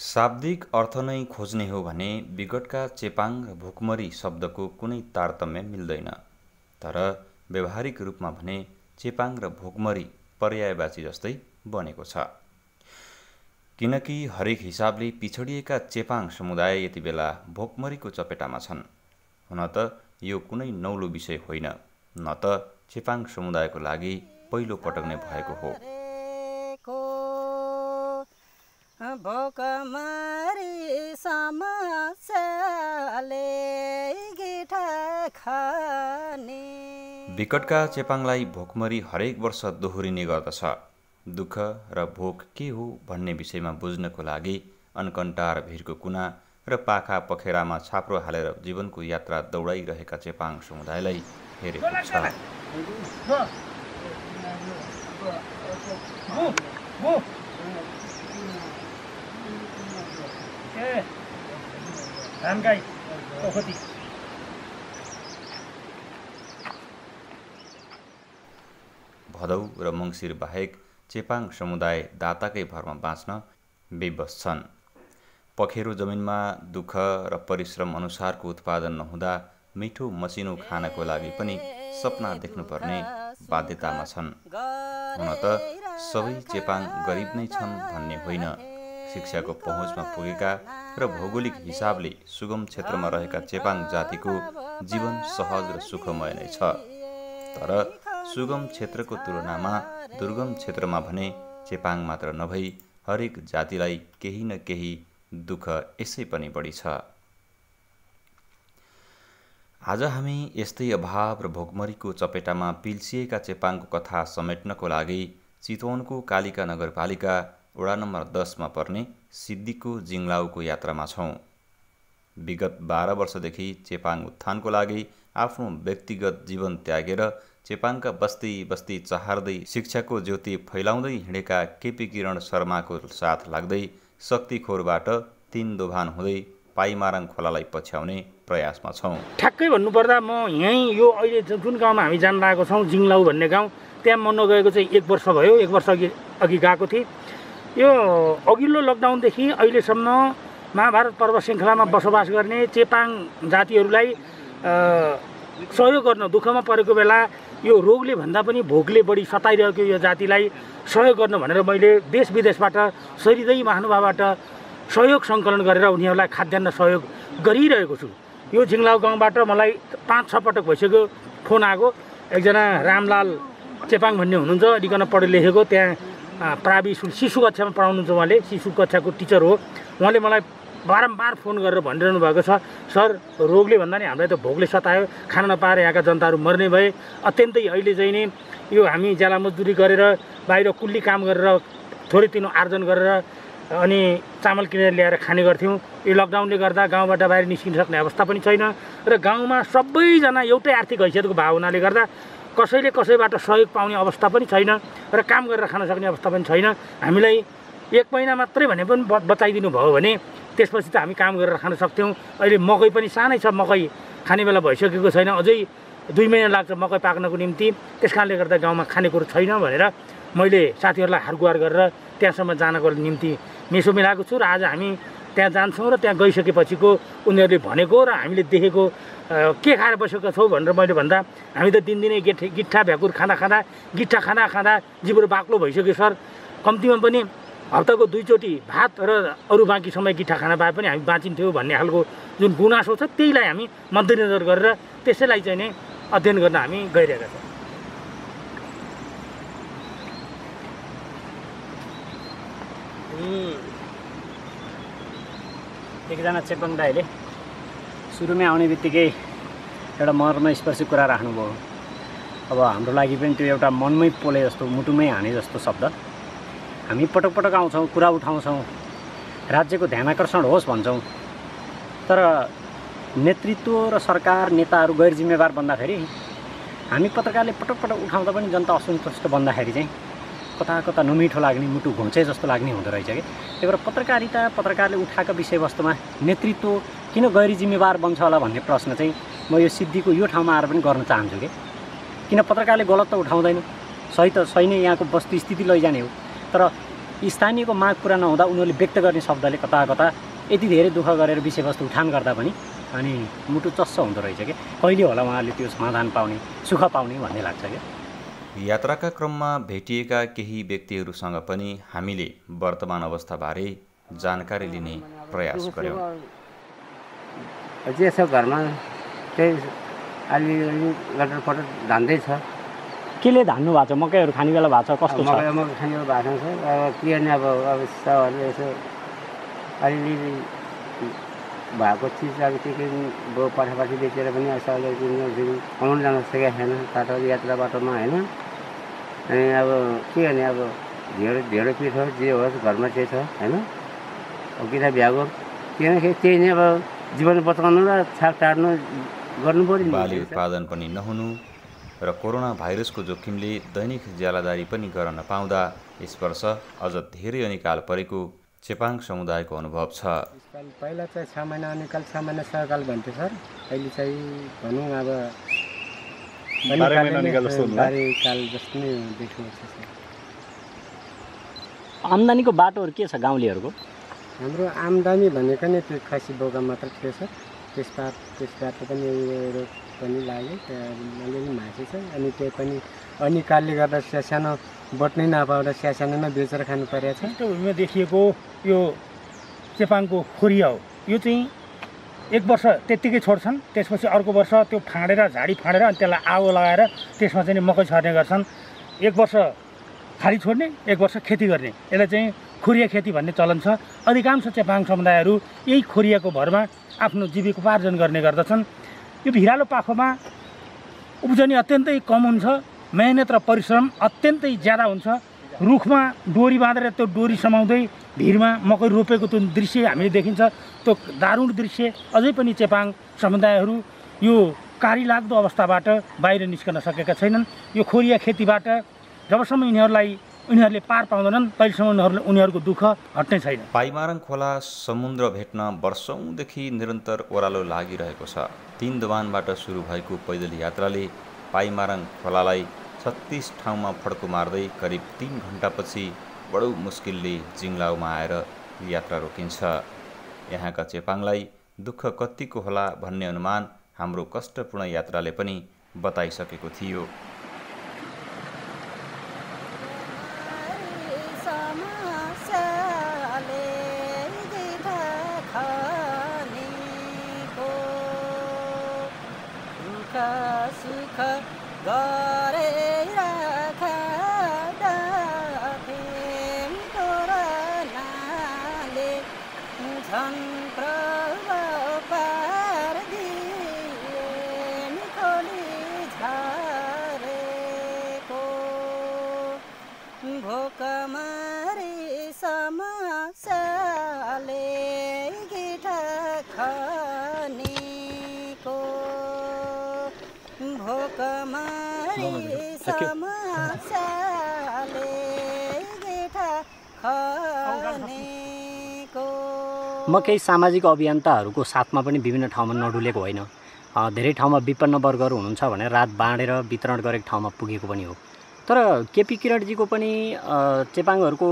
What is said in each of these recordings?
शाब्दिक अर्थ नै खोज्ने हो भने विगतका चेपाङ र भोकमरी शब्दको कुनै तारतम्य मिल्दैन। तर व्यवहारिक रूपमा भने चेपाङ र भोकमरी पर्यायवाची जस्तै बनेको छ। किनकि हरेक हिसाबले पिछडिएका चेपाङ समुदाय यति बेला भोकमरीको चपेटामा छन्। हुन त यो कुनै नौलो विषय होइन, न त चेपाङ समुदायको लागि पहिलो पटक नै भएको हो। विकटका चेपाङलाई भोकमरी हरेक वर्ष दोहोरिने गर्दछ। दुःख र भोक के हो भन्ने विषयमा बुझ्नको लागि अनकन्टार भिरको कुना र पाखा पखेरामा छाप्रो हालेर जीवनको यात्रा दौडाइरहेका चेपाङ समुदायलाई हेरेको छ। भदौ र मङ्सिर बाहेक चेपाङ समुदाय दाताकै भरमा बाँच्न विवश छन्। पखेरो जमिनमा दुःख र परिश्रम अनुसारको उत्पादन नहुँदा मिठो मसिनो खानको लागि पनि सपना देख्नुपर्ने बाध्यतामा छन्। हुन त सबै चेपाङ गरिब नै छन् भन्ने होइन। शिक्षाको पहुँचमा पुगेका र भौगोलिक हिसाबले सुगम क्षेत्रमा रहेका चेपाङ जातिको जीवन सहज र सुखमय नै छ। तर सुगम क्षेत्रको तुलनामा दुर्गम क्षेत्रमा भने चेपाङ मात्र नभई हरेक जातिलाई केही न केही दुःख यसै पनि बढी छ। आज हामी यस्तै अभाव र भोकमरीको चपेटामा पिल्सिएका चेपाङको कथा समेट्नको लागि चितवनको कालिका नगरपालिका वडा नम्बर 10 मा पर्ने सिद्धिको जिङलाउको यात्रामा छौँ। विगत 12 वर्षदेखि चेपाङ उत्थानको लागि आफ्नो व्यक्तिगत जीवन त्यागेर चेपाङका बस्ती बस्ती चहार्दै शिक्षाको ज्योति फैलाउँदै हिँडेका केपी किरण शर्माको साथ लाग्दै शक्तिखोरबाट 3 दोभान हुँदै पाइमाराङ खोलालाई पछ्याउने प्रयासमा छौँ। ठ्याक्कै भन्नुपर्दा म यहीँ यो अहिले जुन गाउँमा हामी जान लागेको छौँ, जिङलाउ भन्ने गाउँ, त्यहाँ म नगएको चाहिँ 1 वर्ष भयो। 1 वर्ष अघि गएको थिएँ। यो अघिल्लो लकडाउनदेखि अहिलेसम्म महाभारत पर्व श्रृङ्खलामा बसोबास गर्ने चेपाङ जातिहरूलाई सहयोग गर्न, दुःखमा परेको बेला यो रोगले भन्दा पनि भोकले बढी सताइरहेको यो जातिलाई सहयोग गर्न भनेर मैले देश विदेशबाट सरिदै महानुभावबाट सहयोग सङ्कलन गरेर उनीहरूलाई खाद्यान्न सहयोग गरिरहेको छु। यो जिङलाउ गाउँबाट मलाई 5-6 पटक भइसक्यो फोन आएको। एकजना रामलाल चेपाङ भन्ने हुनुहुन्छ, अलिकन पढे लेखेको, त्यहाँ प्रावि शिशु कक्षामा पढाउनुहुन्छ। उहाँले शिशु कक्षाको टिचर हो। उहाँले मलाई बारम्बार फोन गरेर भनिरहनु भएको छ, सर रोगले भन्दा नि हामीलाई त भोकले सतायो, खान नपाएर यहाँका जनताहरू मर्ने भए। अत्यन्तै अहिले चाहिँ नि यो हामी ज्याला मजदुरी गरेर बाहिर कुल्ली काम गरेर थोरै तिनो आर्जन गरेर अनि चामल किनेर ल्याएर खाने गर्थ्यौँ। यो लकडाउनले गर्दा गाउँबाट बाहिर निस्किन सक्ने अवस्था पनि छैन र गाउँमा सबैजना एउटै आर्थिक हैसियतको भाव हुनाले गर्दा कसैले कसैबाट सहयोग पाउने अवस्था पनि छैन र काम गरेर खान सक्ने अवस्था पनि छैन। हामीलाई 1 महिना मात्रै भने पनि बचाइदिनु भयो भने त्यसपछि त हामी काम गरेर खान सक्थ्यौँ। अहिले मकै पनि सानै छ, मकै खाने बेला भइसकेको छैन, अझै 2 महिना लाग्छ मकै पाक्नको निम्ति। त्यस कारणले गर्दा गाउँमा खानेकुरो छैन भनेर मैले साथीहरूलाई हारगुहार गरेर त्यहाँसम्म जानको निम्ति मेसो मिलाएको छु र आज हामी त्यहाँ जान्छौँ र त्यहाँ गइसकेपछिको उनीहरूले भनेको र हामीले देखेको के खाएर बसेका छौँ भनेर मैले भन्दा हामी त दिनदिनै गिट्ठा भ्याकुर खाँदा खाँदा जिब्रो बाक्लो भइसक्यो सर। कम्तीमा पनि हप्ताको 2 चोटि भात र अरू बाँकी समय गिट्ठा खाना पाए पनि हामी बाँचिन्थ्यौँ भन्ने खालको जुन गुनासो छ त्यहीलाई हामी मध्यनजर गरेर त्यसैलाई चाहिँ नै अध्ययन गर्न हामी गइरहेका छौँ। एकजना चेपाङ दाइले सुरुमै आउने बित्तिकै एउटा मर्मस्पर्शी कुरा राख्नुभयो। अब हाम्रो लागि पनि त्यो एउटा मनमै पोले जस्तो, मुटुमै हाने जस्तो शब्द। हामी पटक पटक आउँछौँ, कुरा उठाउँछौँ, राज्यको ध्यानाकर्षण होस् भन्छौँ। तर नेतृत्व र सरकार नेताहरू गैर जिम्मेवार बन्दाखेरि, हामी पत्रकारले पटक पटक उठाउँदा पनि जनता असन्तुष्ट बन्दाखेरि चाहिँ कता कता नमिठो लाग्ने, मुटु घुम्चे जस्तो लाग्ने हुँदो रहेछ कि। त्यही भएर पत्रकारले उठाएका विषयवस्तुमा नेतृत्व किन गैर जिम्मेवार बन्छ होला भन्ने प्रश्न चाहिँ म यो सिद्धिको यो ठाउँमा आएर पनि गर्न चाहन्छु कि। किन पत्रकारले गलत त उठाउँदैन, सही त सही नै यहाँको वस्तुस्थिति लैजाने हो। तर स्थानीयको माग पुरा नहुँदा उनीहरूले व्यक्त गर्ने शब्दले कता कता यति धेरै दुःख गरेर विषयवस्तु उठान गर्दा पनि अनि मुटु चस्स हुँदो रहेछ क्या। कहिले होला उहाँहरूले त्यो समाधान पाउने, सुख पाउने भन्ने लाग्छ क्या। यात्राका क्रममा भेटिएका केही व्यक्तिहरूसँग पनि हामीले वर्तमान अवस्थाबारे जानकारी लिने प्रयास गर्यौँ। जे छ घरमा त्यही अलिअलि लटरपटर धान्दैछ। केले धान्नु भएको छ? मकैहरू खाने बेला भएको छ? कस्तो छ? मकै खाने बेला भएको छ। अब के गर्ने, अब सबहरूले यसो अलिअलि भएको चिज अब के पाठापाठी बेचेर पनि सबले कमाउनु जान सकेको छैन बाटो यात्रा बाटोमा होइन। अनि अब के गर्ने, अब ढेँडो पिठो जे होस् घरमा त्यही छ होइन। अब किन भ्याएको त्यही नै अब जीवन बचाउनु र छाप टार्नु गर्नु पर्यो। बाली उत्पादन पनि नहुनु र कोरोना भाइरसको जोखिमले दैनिक ज्यालादारी पनि गर्न नपाउँदा यस वर्ष अझ धेरै अनिकाल परेको चेपाङ समुदायको अनुभव छ। पहिला चाहिँ 6 महिना अनिकाल 6 महिना सहकाल भन्थ्यो सर। अहिले चाहिँ भनौँ अब 12 महिना अनिकाल जस्तो नै देखिन्छ सर। आम्दानीको बाटोहरू के छ गाउँलेहरूको? हाम्रो आम्दानी भनेको नै त्यो खसी बोका मात्र थियो सर। त्यसबाट पनि रोग पनि लाग्यो, अलिअलि भाँची छ। अनि त्यो पनि अनिकालले गर्दा सानो बट्नै नपाउँदा सानोमा बेचेर खानु परेको छ। भूमिमा देखिएको यो चेपाङको खोरिया हो। यो चाहिँ 1 वर्ष त्यत्तिकै छोड्छन्, त्यसपछि अर्को वर्ष त्यो फाँडेर झाडी फाँडेर अनि त्यसलाई आगो लगाएर त्यसमा चाहिँ मकै छर्ने गर्छन्। 1 वर्ष खाली छोड्ने, 1 वर्ष खेती गर्ने, यसलाई चाहिँ खोरिया खेती भन्ने चलन छ। अधिकांश चेपाङ समुदायहरू यही खोरियाको भरमा आफ्नो जीविकोपार्जन गर्ने गर्दछन्। यो भिरालो पाखोमा उब्जनी अत्यन्तै कम हुन्छ, मेहनत र परिश्रम अत्यन्तै ज्यादा हुन्छ। रुखमा डोरी बाँधेर त्यो डोरी समाउँदै भिरमा मकै रोपेको त्यो दृश्य हामीले देखिन्छ। त्यो दारुण दृश्य अझै पनि चेपाङ समुदायहरू यो कारीलाग्दो अवस्थाबाट बाहिर निस्कन सकेका छैनन्। यो खोरिया खेतीबाट जबसम्म उनीहरूले पार पाउँदैनन् तहिलेसम्म उनीहरूको दुःख हट्ने छैन। पाइमाराङ खोला समुद्र भेट्न वर्षौँदेखि निरन्तर ओह्रालो लागिरहेको छ। 3 दोभानबाट सुरु भएको पैदल यात्राले पाइमाराङ खोलालाई 36 ठाउँमा फड्को मार्दै करिब 3 घण्टापछि बडो मुस्किलले जिङ्लाउमा आएर यात्रा रोकिन्छ। यहाँका चेपाङलाई दुःख कतिको होला भन्ने अनुमान हाम्रो कष्टपूर्ण यात्राले पनि बताइसकेको थियो। म केही सामाजिक अभियन्ताहरूको साथमा पनि विभिन्न ठाउँमा नडुलेको होइन। धेरै ठाउँमा विपन्न वर्गहरू हुनुहुन्छ भनेर रात बाँडेर वितरण गरेको ठाउँमा पुगेको पनि हो। तर केपी किरणजीको पनि चेपाङहरूको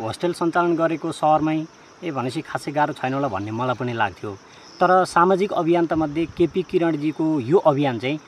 होस्टेल सञ्चालन गरेको सहरमै भनेपछि खासै गाह्रो छैन होला भन्ने मलाई पनि लाग्थ्यो। तर सामाजिक अभियन्तामध्ये केपी किरणजीको यो अभियान चाहिँ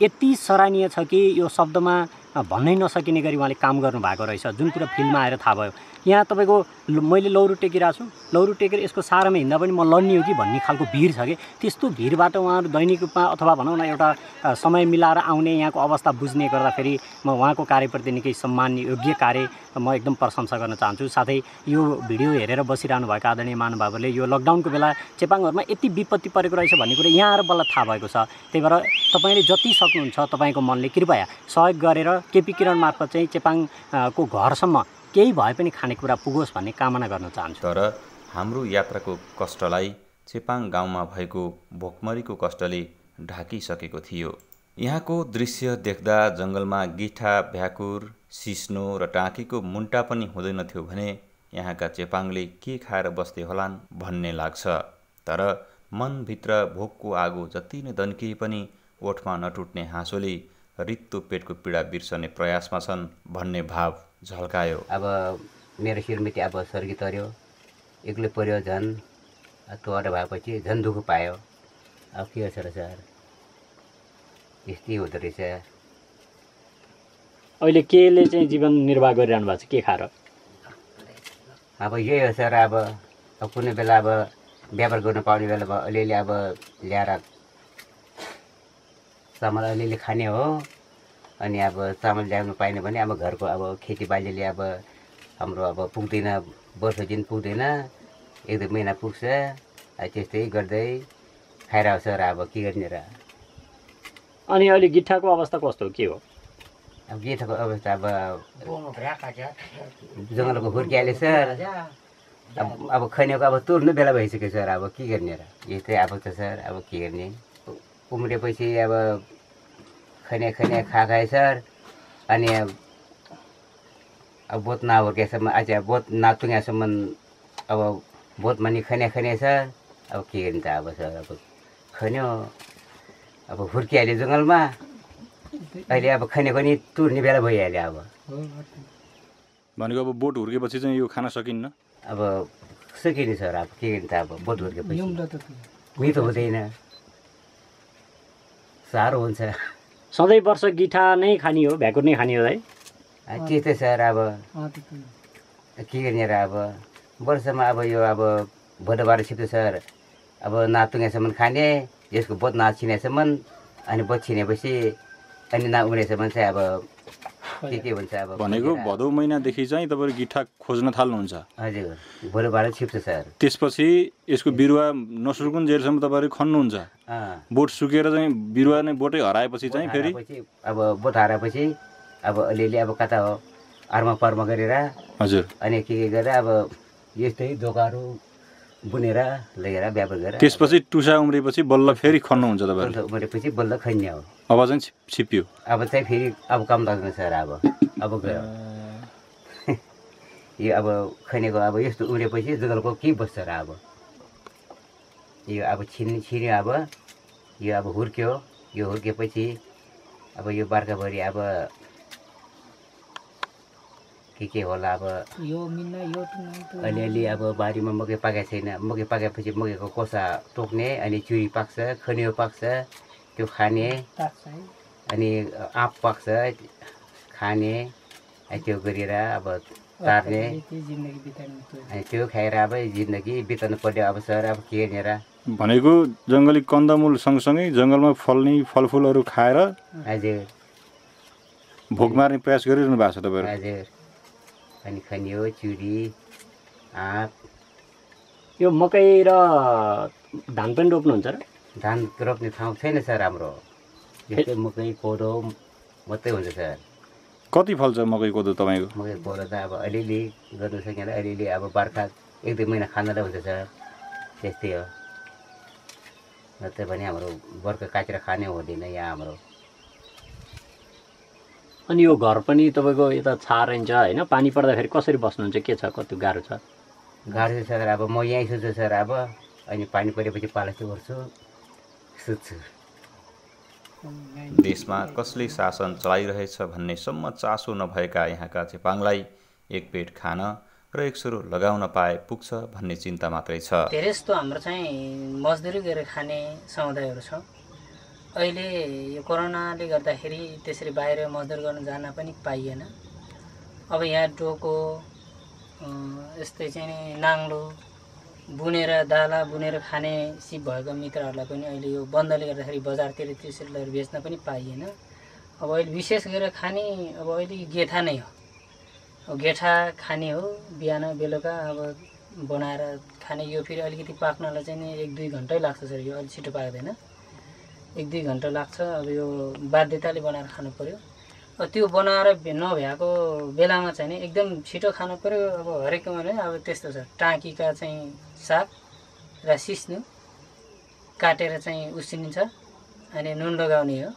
यति सराहनीय छ कि यो शब्दमा भन्नै नसकिने गरी उहाँले काम गर्नुभएको रहेछ, जुन कुरा फिल्डमा आएर थाहा भयो। यहाँ तपाईँको मैले लौरो टेकिरहेको छु, लौरो टेकेर यसको सारामा हिँड्दा पनि म लड्ने हो कि भन्ने खालको भिड छ कि त्यस्तो भिडबाट उहाँहरू दैनिक रूपमा अथवा भनौँ न एउटा समय मिलाएर आउने यहाँको अवस्था बुझ्ने गर्दाखेरि म उहाँको कार्यप्रति निकै सम्मान योग्य कार्य म एकदम प्रशंसा गर्न चाहन्छु। साथै यो भिडियो हेरेर बसिरहनु भएका आदरणीय महानुभावहरूले यो लकडाउनको बेला चेपाङहरूमा यति विपत्ति परेको रहेछ भन्ने कुरा यहाँ आएर बल्ल थाहा भएको छ। त्यही भएर तपाईँले जति सक्नुहुन्छ तपाईँको मनले कृपया सहयोग गरेर केपी किरण मार्फत चाहिँ चेपाङको घरसम्म केही भए पनि खानेकुरा पुगोस् भन्ने कामना गर्न चाहन्छु। तर हाम्रो यात्राको कष्टलाई चेपाङ गाउँमा भएको भोकमरीको कष्टले ढाकिसकेको थियो। यहाँको दृश्य देख्दा जङ्गलमा गिठा, भ्याकुर, सिस्नो र टाँकीको मुन्टा पनि हुँदैनथ्यो भने यहाँका चेपाङले के खाएर बस्दै होलान् भन्ने लाग्छ। तर मनभित्र भोकको आगो जति नै दन्किए पनि ओठमा नटुट्ने हाँसोले रित्तो पेटको पीडा बिर्सने प्रयासमा छन् भन्ने भाव झल्कायो। अब मेरो श्रीमती अब स्वर्गीय तर्यो, एक्लै पर्यो झन् तोड भएपछि झन् दुःख पायो। अब के गर्छ र सर, यस्तै हुँदो रहेछ। अहिले केले चाहिँ जीवन निर्वाह गरिरहनु भएको छ, के खाएर? अब यही हो सर, अब कुनै बेला अब व्यापार गर्नु पाउने बेला अब अलिअलि अब ल्याएर चामल अलिअलि खाने हो। अनि अब चामल ल्याउनु पाएन भने अब घरको अब खेतीबालीले अब हाम्रो अब पुग्दैन, वर्ष दिन पुग्दैन, 1-2 महिना पुग्छ। त्यस्तै गर्दै खाएर आउँछ र अब के गर्ने र। अनि अहिले गिट्ठाको अवस्था कस्तो हो, के हो? अब गिट्ठाको अवस्था अब जङ्गलको हुर्किहाल्यो सर। अब खनेको अब तुर्नु बेला भइसक्यो सर, अब के गर्ने र। यस्तै अब त सर, अब के गर्ने, उम्रेपछि अब खने खाए सर। अनि अब बोट नहुर्केसम्म, आज बोट नतुङ्गेसम्म अब बोट मानि खने सर। अब के गर्ने त अब सर, अब खन्यो अब हुर्किहाल्यो जङ्गलमा। अहिले अब खनेको नि तुर्ने बेला भइहाल्यो। अब भनेको अब बोट हुर्केपछि चाहिँ यो खान सकिन्न? अब सकिने सर, अब के गर्ने त। अब बोट हुर्केपछि मिठो हुँदैन, साह्रो हुन्छ। सधैँ वर्ष गिठा नै खाने हो, भ्याकुर नै खाने हो है? त्यस्तै सर, अब के गर्ने र। अब वर्षमा अब यो अब भोटबार छिप्छ सर। अब नातुङ्गेसम्म खाने, यसको बोट नछिनेसम्म। अनि बोट छिनेपछि अनि नउम्रेसम्म चाहिँ अब के हुन्छ। अब भनेको भदौ महिनादेखि चाहिँ तपाईँहरू गिट्ठा खोज्न थाल्नुहुन्छ? हजुर, भोलिबार छिप्छ सर। त्यसपछि यसको बिरुवा नसुर्कुन जेलसम्म तपाईँहरू खन्नुहुन्छ? बोट सुकेर चाहिँ बिरुवा नै बोटै हराएपछि चाहिँ फेरि अब बोट हराएपछि अब अलिअलि अब कता हो आर्मा पर्मा गरेर, हजुर, अनि के गरेर अब यस्तै दोकाहरू बुनेर लगेर व्यापार गरेर त्यसपछि टुसा उम्रेपछि बल्ल फेरि खन्नुहुन्छ तपाईँहरू? उम्रेपछि बल्ल खन्ने हो। अब चाहिँ छिप्यो? अब चाहिँ फेरि अब काम लाग्दैन सर। अब गयो यो अब खनेको अब यस्तो उम्रेपछि जङ्गलको के बस्छ र। अब यो अब छिन्यो, अब यो अब हुर्क्यो। यो हुर्केपछि अब यो बर्खाभरि अब के होला। अब अलिअलि अब बारीमा मकै पाकेको छैन, मकै पाकेपछि मकैको कोसा टोक्ने, अनि चुरी पाक्छ, खनियो पाक्छ, त्यो खाने। अनि आँप पाक्छ खाने, त्यो गरेर अब तार्ने, अनि त्यो खाएर अब जिन्दगी बिताउनु पर्यो। अब सर, अब के गर्ने र। भनेको जङ्गली कन्दमूल सँगसँगै जङ्गलमा फल्ने फलफुलहरू खाएर हजुर भोक मार्ने प्रयास गरिरहनु भएको छ तपाईँहरू? हजुर, अनि खनियो, चुरी, आँप। यो मकै र धान पनि रोप्नुहुन्छ र? धान रोप्ने ठाउँ छैन सर हाम्रो। यस्तै मकै कोदो मात्रै हुन्छ सर। कति फल्छ मकै कोदो तपाईँको? मकै कोदो त अब अलिअलि गर्नु सकेन, अलिअलि अब बर्खा 1-2 महिना खानलाई हुन्छ सर। त्यस्तै हो, नत्र भने हाम्रो बर्खा काटेर खाने हुँदैन यहाँ हाम्रो। अनि यो घर पनि तपाईँको यता छारिन्छ होइन? पानी पर्दाखेरि कसरी बस्नुहुन्छ, के छ, कति गाह्रो छ? गाह्रो छ सर। अब म यहीँ सुत्छु सर। अब अनि पानी परेपछि पालासी गर्छु, सुत्छु। देशमा कसले शासन चलाइरहेछ भन्नेसम्म चासो नभएका यहाँका चेपाङलाई एक पेट खान र एक सुरो लगाउन पाए पुग्छ भन्ने चिन्ता मात्रै छ। धेरै जस्तो हाम्रो चाहिँ मजदुरी गरेर खाने समुदायहरू छ। अहिले यो कोरोनाले गर्दाखेरि त्यसरी बाहिर मजदुर गर्न जान पनि पाइएन। अब यहाँ डोको यस्तै चाहिँ नाङ्लो बुनेर, दाला बुनेर खाने सिप भएको मित्रहरूलाई पनि अहिले यो बन्दले गर्दाखेरि बजारतिर त्यसरी लगेर बेच्न पनि पाइएन। अब अहिले विशेष गरेर खाने अब अहिले गेठा नै हो। अब गेठा खाने हो, बिहान बेलुका अब बनाएर खाने। यो फेरि अलिकति पाक्नलाई चाहिँ 1-2 घन्टै लाग्छ सर। यो अलिक छिटो पाक्दैन, 1-2 घन्टा लाग्छ। अब यो बाध्यताले बनाएर खानु पर्यो। अब त्यो बनाएर नभएको बेलामा चाहिँ नि एकदम छिटो खानु पर्यो। अब हरेक भने अब त्यस्तो छ। टाँकीका चाहिँ साग र सिस्नु काटेर चाहिँ उसिनिन्छ, अनि नुन लगाउने हो,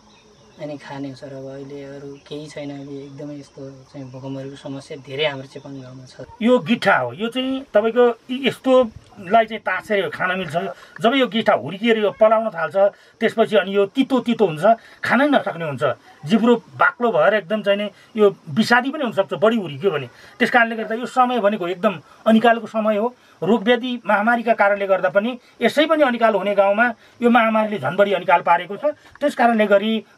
अनि खाने हो सर। अब अहिले अरू केही छैन। अहिले एकदमै यस्तो चाहिँ भूकम्पहरूको समस्या धेरै हाम्रो चेपाङ गाउँमा छ। यो गिट्ठा हो, यो चाहिँ तपाईँको यस्तो लाई चाहिँ तासेर खान मिल्छ। जब यो गिठा हुर्किएर यो पलाउन थाल्छ त्यसपछि अनि यो तितो तितो हुन्छ, खानै नसक्ने हुन्छ। जिब्रो बाक्लो भएर एकदम चाहिँ नि यो विषादी पनि हुनसक्छ बढी हुर्कियो भने। त्यस कारणले गर्दा यो समय भनेको एकदम अनिकालको समय हो। रोगव्याधि महामारीका कारणले गर्दा पनि यसै पनि अनिकाल हुने गाउँमा यो महामारीले झन् बढी अनिकाल पारेको छ। त्यस कारणले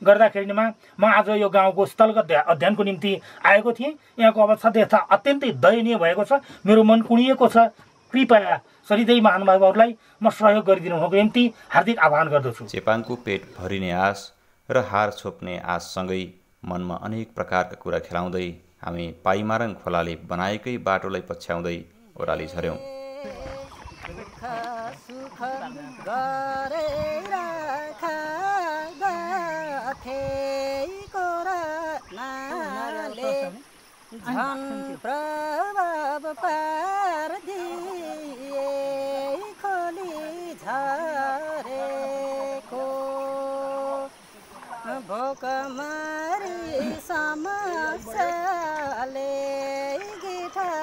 गर्दाखेरिमा म आज यो गाउँको स्थलगत अध्ययनको निम्ति आएको थिएँ। यहाँको अवस्था देख्दा अत्यन्तै दयनीय भएको छ। मेरो मन कुँडिएको छ। कृपया सरिदै महानुभावहरूलाई म सहयोग गरिदिनुको निम्ति हार्दिक आह्वान गर्दछु। चेपाङको पेट भरिने आश र हार छोप्ने आशसँगै मनमा अनेक प्रकारका कुरा खेलाउँदै हामी पाइमारङ खोलाले बनाएकै बाटोलाई पछ्याउँदै ओह्राली झर्यौँ। झन् प्रभाव पारदिए खोली झरेको भोकमरी समस्याले गिठा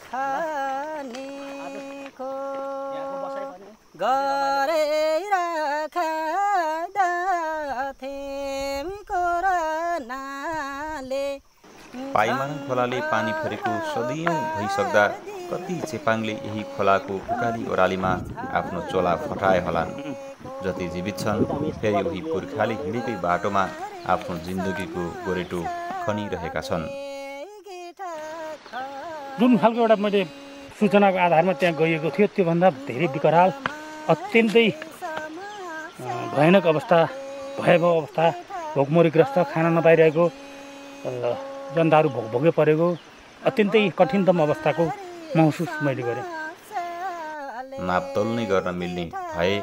खानेको गरेर खाँदा थियौँ कोरोनाले। पाइमारङ खोलाले पानी फेरेको सदियौँ भइसक्दा कति चेपाङले यही खोलाको उकाली ओह्रालीमा आफ्नो चोला फटाए होलान्। जति जीवित छन् फेरि उही पुर्खाले हिँडेकै बाटोमा आफ्नो जिन्दगीको गोरेटो खनिरहेका छन्। जुन खालको एउटा मैले सूचनाको आधारमा त्यहाँ गइएको थियो त्योभन्दा धेरै विकराल अत्यन्तै भयानक अवस्था, भयावह अवस्था, भोकमरीग्रस्त, खाना नपाइरहेको जनताहरू भोगे परेको अत्यन्तै कठिनतम अवस्थाको महसुस मैले गरेँ। नापतोल नै गर्न मिल्ने भए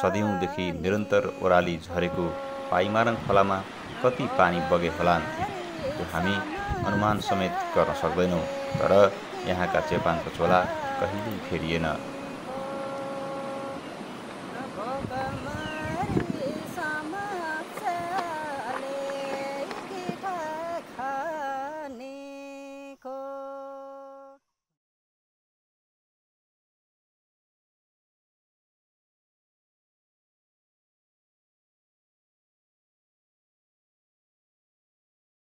सदियौँदेखि निरन्तर ओह्राली झरेको पाइमारङ खोलामा कति पानी बगे होलान् त्यो हामी अनुमान समेत गर्न सक्दैनौँ। तर यहाँका चेपाङको चोला कहिल्यै फेरिएन।